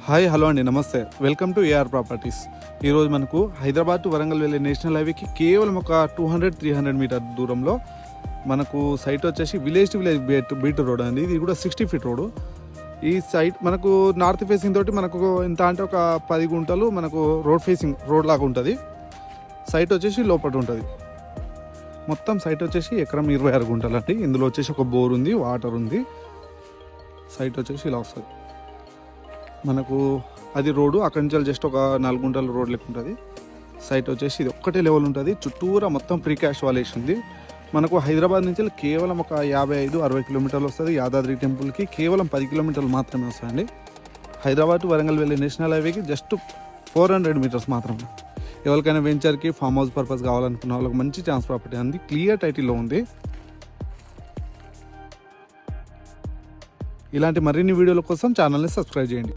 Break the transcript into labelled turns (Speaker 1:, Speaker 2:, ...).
Speaker 1: Hi hello అండి, నమస్తే. Welcome to AR properties. ఈరోజు మనకు హైదరాబాద్ టు వరంగల్ వెళ్ళే నేషనల్ హైవేకి కేవలం ఒక 200-300 మీటర్ దూరంలో మనకు సైట్ వచ్చేసి village to village BT road అండి. ఇది కూడా 60 ఫీట్ రోడ్. ఈ సైట్ మనకు నార్త్ ఫేసింగ్ తోటి మనకు ఎంత అంటే ఒక 10 గుంటలు మనకు రోడ్ ఫేసింగ్ రోడ్ లాగా ఉంటుంది. సైట్ వచ్చేసి లోపల ఉంటుంది. మొత్తం సైట్ వచ్చేసి ఎకరం 26 గుంటలు అండి. ఇందులో వచ్చేసి ఒక బోర్ ఉంది, వాటర్ ఉంది. సైట్ వచ్చేసి ఇలా వస్తుంది. మనకు అది రోడ్డు అక్కడి నుంచి జస్ట్ ఒక 4 గుంటల రోడ్ లెక్క ఉంటుంది. సైట్ వచ్చేసి ఇది ఒక్కటే లెవెల్ ఉంటుంది. చుట్టూరా మొత్తం ప్రీ క్యాష్ వాల్ ఉంది. మనకు హైదరాబాద్ నుంచి కేవలం ఒక 55-60 కిలోమీటర్లు వస్తుంది. యాదాద్రి టెంపుల్కి కేవలం 10 కిలోమీటర్లు మాత్రమే వస్తాయండి. హైదరాబాద్ టు వరంగల్ వెళ్ళే నేషనల్ హైవేకి జస్ట్ 400 మీటర్స్ మాత్రమే. ఎవరికైనా వెంచర్కి ఫామ్ హౌస్ పర్పస్ కావాలనుకున్న వాళ్ళకి మంచి ఛాన్స్ ప్రాపర్టీ అంది. క్లియర్ టైటిల్లో ఉంది. ఇలాంటి మరిన్ని వీడియోల కోసం ఛానల్ని సబ్స్క్రైబ్ చేయండి.